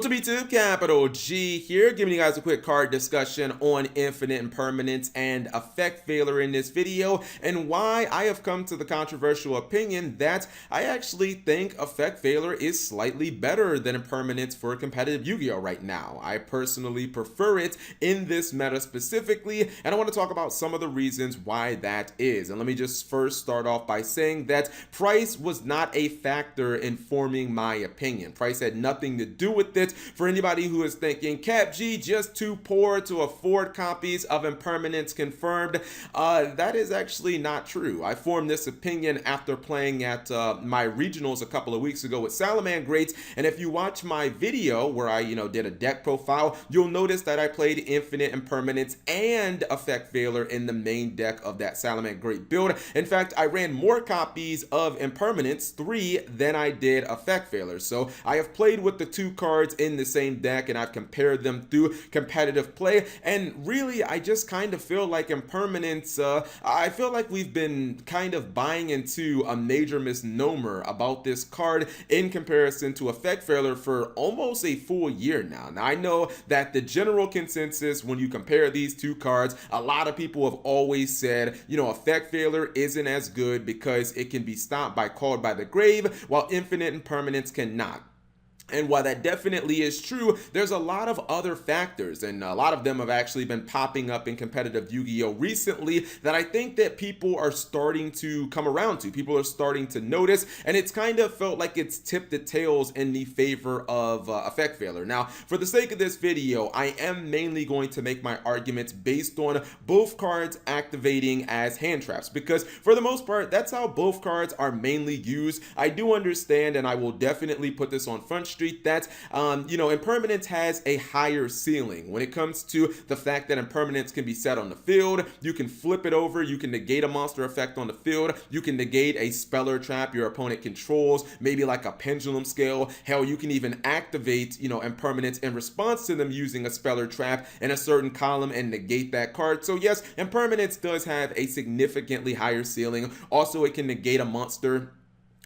What's up YouTube, Capital G here, giving you guys a quick card discussion on Infinite Impermanence and Effect Failure in this video, and why I have come to the controversial opinion that I actually think Effect Failure is slightly better than Impermanence for competitive Yu-Gi-Oh! Right now. I personally prefer it in this meta specifically, and I want to talk about some of the reasons why that is. And let me just first start off by saying that price was not a factor in forming my opinion. Price had nothing to do with it. For anybody who is thinking Cap G just too poor to afford copies of Impermanence confirmed, that is actually not true. I formed this opinion after playing at my regionals a couple of weeks ago with Salamangreats, and if you watch my video where I did a deck profile, you'll notice that I played Infinite Impermanence and Effect Failure in the main deck of that Salamangreat build. In fact, I ran more copies of Impermanence 3 than I did Effect Failure, so I have played with the two cards in the same deck and I've compared them through competitive play, and really I just kind of feel like Impermanence, I feel like we've been kind of buying into a major misnomer about this card in comparison to Effect Failure for almost a full year now. Now I know that the general consensus when you compare these two cards, a lot of people have always said, Effect Failure isn't as good because it can be stopped by Called by the Grave, while Infinite Impermanence cannot. And while that definitely is true, there's a lot of other factors, and a lot of them have actually been popping up in competitive Yu-Gi-Oh! Recently that I think that people are starting to come around to. People are starting to notice, and it's kind of felt like it's tipped the tails in the favor of Effect Failure. Now, for the sake of this video, I am mainly going to make my arguments based on both cards activating as hand traps, because for the most part, that's how both cards are mainly used. I do understand, and I will definitely put this on Front Street, that Impermanence has a higher ceiling when it comes to the fact that Impermanence can be set on the field. You can flip it over, you can negate a monster effect on the field, you can negate a speller trap your opponent controls, maybe like a pendulum scale. Hell, you can even activate Impermanence in response to them using a speller trap in a certain column and negate that card. So yes, Impermanence does have a significantly higher ceiling. Also, it can negate a monster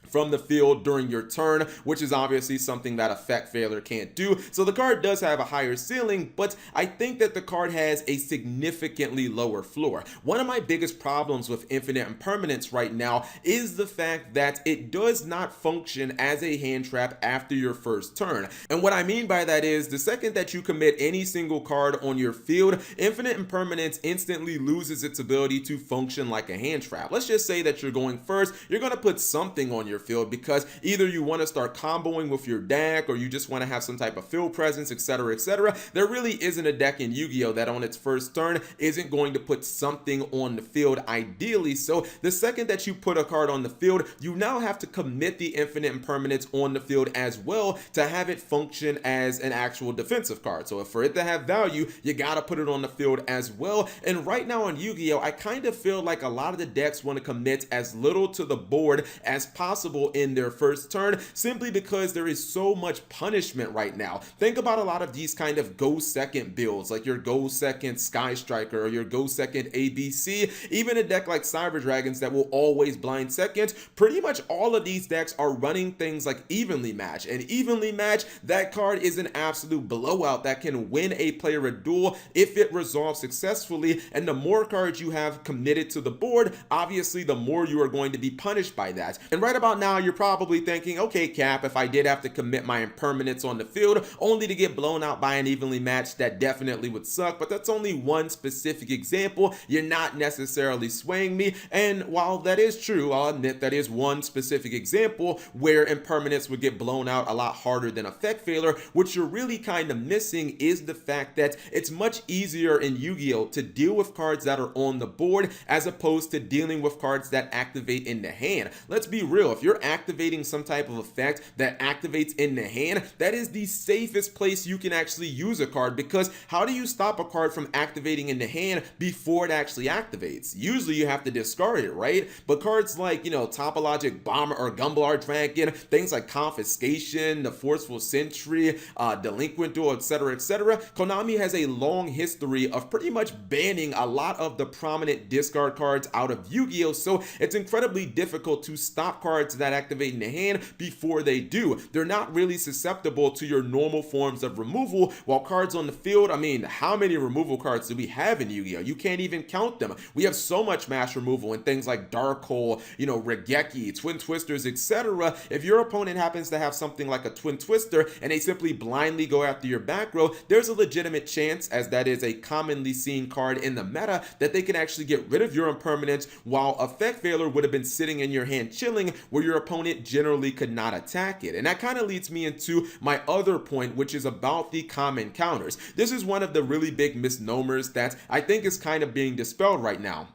from the field during your turn, which is obviously something that Effect Failure can't do. So the card does have a higher ceiling, but I think that the card has a significantly lower floor. One of my biggest problems with Infinite Impermanence right now is the fact that it does not function as a hand trap after your first turn. And what I mean by that is the second that you commit any single card on your field, Infinite Impermanence instantly loses its ability to function like a hand trap. Let's just say that you're going first, you're going to put something on your field because either you want to start comboing with your deck or you just want to have some type of field presence, etc., etc. There really isn't a deck in Yu-Gi-Oh! That on its first turn isn't going to put something on the field ideally. So the second that you put a card on the field, you now have to commit the Infinite Impermanence on the field as well to have it function as an actual defensive card. So for it to have value, you gotta put it on the field as well. And right now on Yu-Gi-Oh! I kind of feel like a lot of the decks want to commit as little to the board as possible in their first turn, simply because there is so much punishment right now. Think about a lot of these kind of go second builds, like your go second Sky Striker or your go second ABC, even a deck like Cyber Dragons that will always blind second. Pretty much all of these decks are running things like Evenly Match, and Evenly Match, that card is an absolute blowout that can win a player a duel if it resolves successfully. And the more cards you have committed to the board, obviously the more you are going to be punished by that. And right about now you're probably thinking, okay Cap, if I did have to commit my Impermanence on the field only to get blown out by an Evenly Match, that definitely would suck. But that's only one specific example. You're not necessarily swaying me, and while that is true, I'll admit that is one specific example where Impermanence would get blown out a lot harder than Effect Failure. What you're really kind of missing is the fact that it's much easier in Yu-Gi-Oh! To deal with cards that are on the board as opposed to dealing with cards that activate in the hand. Let's be real, if you're activating some type of effect that activates in the hand, that is the safest place you can actually use a card, because how do you stop a card from activating in the hand before it actually activates? Usually you have to discard it, right? But cards like, Topologic Bomber or Gumblar Dragon, things like Confiscation, the Forceful Sentry, Delinquent Duel, etc., etc. Konami has a long history of pretty much banning a lot of the prominent discard cards out of Yu-Gi-Oh! So it's incredibly difficult to stop cards that activate in the hand before they do. They're not really susceptible to your normal forms of removal, while cards on the field, I mean, how many removal cards do we have in Yu-Gi-Oh? You can't even count them. We have so much mass removal in things like Dark Hole, Regeki, Twin Twisters, etc. If your opponent happens to have something like a Twin Twister and they simply blindly go after your back row, there's a legitimate chance, as that is a commonly seen card in the meta, that they can actually get rid of your Impermanence, while Effect Veiler would have been sitting in your hand chilling, where your opponent generally could not attack it. And that kind of leads me into my other point, which is about the common counters. This is one of the really big misnomers that I think is kind of being dispelled right now.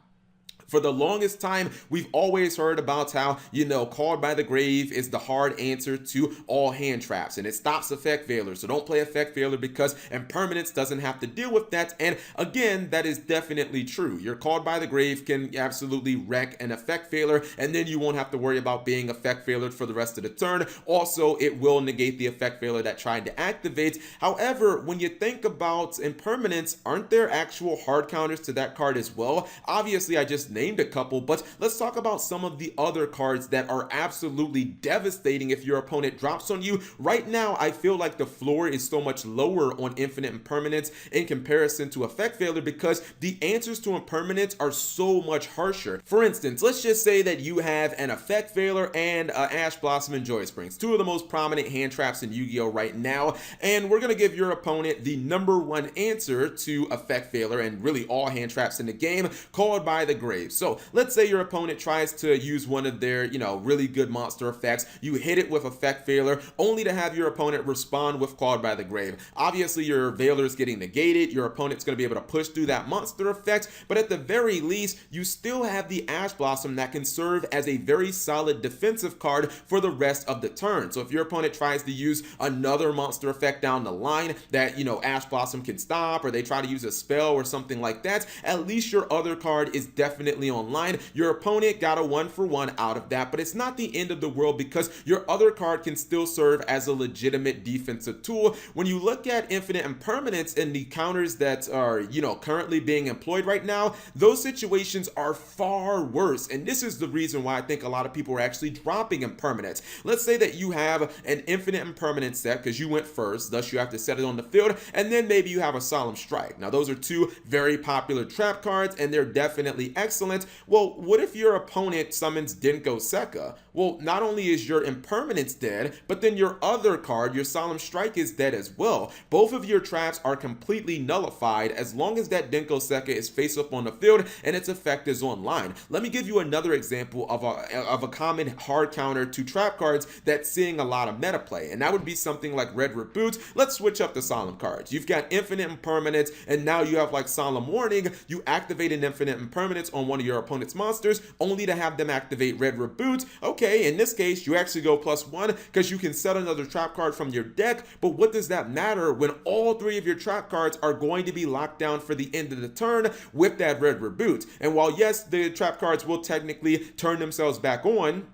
For the longest time, we've always heard about how, Called by the Grave is the hard answer to all hand traps, and it stops Effect Veiler. So don't play Effect Veiler because Impermanence doesn't have to deal with that. And again, that is definitely true. Your Called by the Grave can absolutely wreck an Effect Veiler, and then you won't have to worry about being Effect Veilered for the rest of the turn. Also, it will negate the Effect Veiler that tried to activate. However, when you think about Impermanence, aren't there actual hard counters to that card as well? Obviously, I just named a couple, but let's talk about some of the other cards that are absolutely devastating if your opponent drops on you. Right now, I feel like the floor is so much lower on Infinite Impermanence in comparison to Effect Veiler because the answers to Impermanence are so much harsher. For instance, let's just say that you have an Effect Veiler and Ash Blossom and Joy Springs, two of the most prominent hand traps in Yu-Gi-Oh right now, and we're going to give your opponent the #1 answer to Effect Veiler and really all hand traps in the game, Called by the Grave. So let's say your opponent tries to use one of their, really good monster effects. You hit it with Effect Veiler, only to have your opponent respond with Called by the Grave. Obviously, your Veiler is getting negated. Your opponent's going to be able to push through that monster effect, but at the very least, you still have the Ash Blossom that can serve as a very solid defensive card for the rest of the turn. So if your opponent tries to use another monster effect down the line that, Ash Blossom can stop, or they try to use a spell or something like that, at least your other card is definitely online. Your opponent got a 1-for-1 out of that, but it's not the end of the world because your other card can still serve as a legitimate defensive tool. When you look at Infinite Impermanence and the counters that are, currently being employed right now, those situations are far worse. And this is the reason why I think a lot of people are actually dropping Impermanence. Let's say that you have an Infinite Impermanence set because you went first, thus you have to set it on the field, and then maybe you have a Solemn Strike. Now, those are two very popular trap cards, and they're definitely excellent. Well, what if your opponent summons Denko Sekka? Well, not only is your Impermanence dead, but then your other card, your Solemn Strike, is dead as well. Both of your traps are completely nullified as long as that Denko Sekka is face up on the field and its effect is online. Let me give you another example of a common hard counter to trap cards that's seeing a lot of meta play, and that would be something like Red Reboot. Let's switch up the Solemn cards. You've got Infinite Impermanence, and now you have like Solemn Warning. You activate an Infinite Impermanence on one of your opponent's monsters, only to have them activate Red Reboot. Okay, in this case, you actually go +1 because you can set another trap card from your deck, but what does that matter when all three of your trap cards are going to be locked down for the end of the turn with that Red Reboot? And while yes, the trap cards will technically turn themselves back on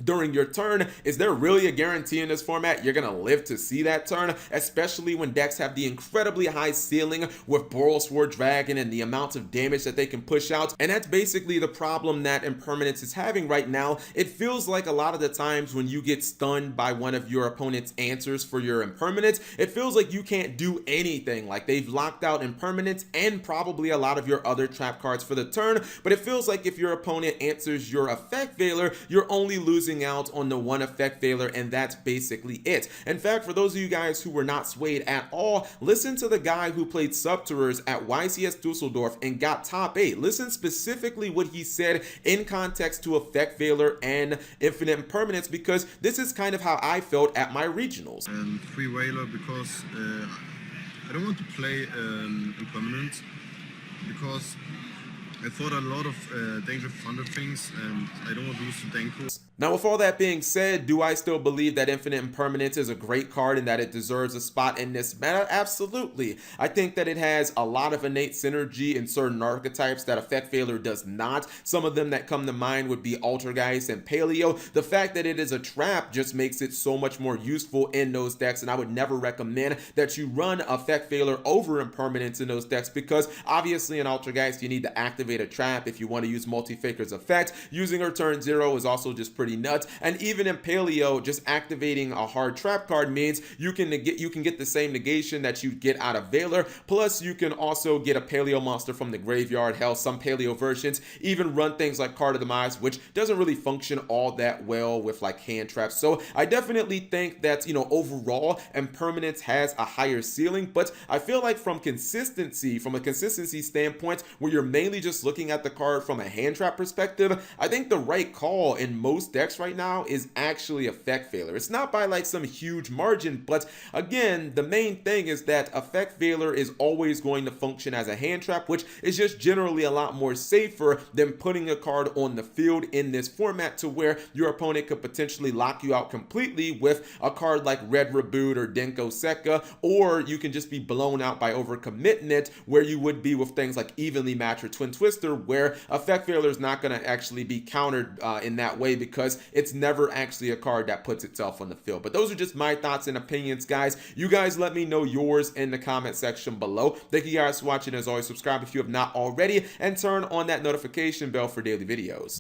during your turn, is there really a guarantee in this format you're gonna live to see that turn, especially when decks have the incredibly high ceiling with Borrelsword Dragon and the amount of damage that they can push out? And that's basically the problem that Impermanence is having right now. It feels like a lot of the times when you get stunned by one of your opponent's answers for your Impermanence, it feels like you can't do anything, like they've locked out Impermanence and probably a lot of your other trap cards for the turn. But it feels like if your opponent answers your Effect Veiler, you're only losing out on the one Effect Veiler, and that's basically it. In fact, for those of you guys who were not swayed at all, listen to the guy who played Subterrors at YCS Dusseldorf and got top 8. Listen specifically what he said in context to Effect Veiler and Infinite Impermanence, because this is kind of how I felt at my regionals. Free Veiler because I don't want to play Impermanence because I thought a lot of Danger Thunder things, and I don't want to lose to Denko. Now, with all that being said, do I still believe that Infinite Impermanence is a great card and that it deserves a spot in this meta? Absolutely. I think that it has a lot of innate synergy in certain archetypes that Effect Veiler does not. Some of them that come to mind would be Altergeist and Paleo. The fact that it is a trap just makes it so much more useful in those decks, and I would never recommend that you run Effect Veiler over Impermanence in those decks, because obviously in Altergeist you need to activate a trap if you want to use Multi-Faker's effect. Using her turn 0 is also just pretty pretty nuts. And even in Paleo, just activating a hard trap card means you can get the same negation that you get out of Valor. Plus, you can also get a Paleo monster from the graveyard. Hell, some Paleo versions even run things like Card of Demise, which doesn't really function all that well with like hand traps. So I definitely think that, you know, overall Impermanence has a higher ceiling, but I feel like from a consistency standpoint, where you're mainly just looking at the card from a hand trap perspective, I think the right call in most decks right now is actually Effect Veiler. It's not by like some huge margin, but again, the main thing is that Effect Veiler is always going to function as a hand trap, which is just generally a lot more safer than putting a card on the field in this format to where your opponent could potentially lock you out completely with a card like Red Reboot or Denko Sekka, or you can just be blown out by overcommitting it, where you would be with things like Evenly Match or Twin Twister, where Effect Veiler is not going to actually be countered in that way because it's never actually a card that puts itself on the field. But those are just my thoughts and opinions, guys. You guys let me know yours in the comment section below. Thank you guys for watching. As always, subscribe if you have not already, and turn on that notification bell for daily videos.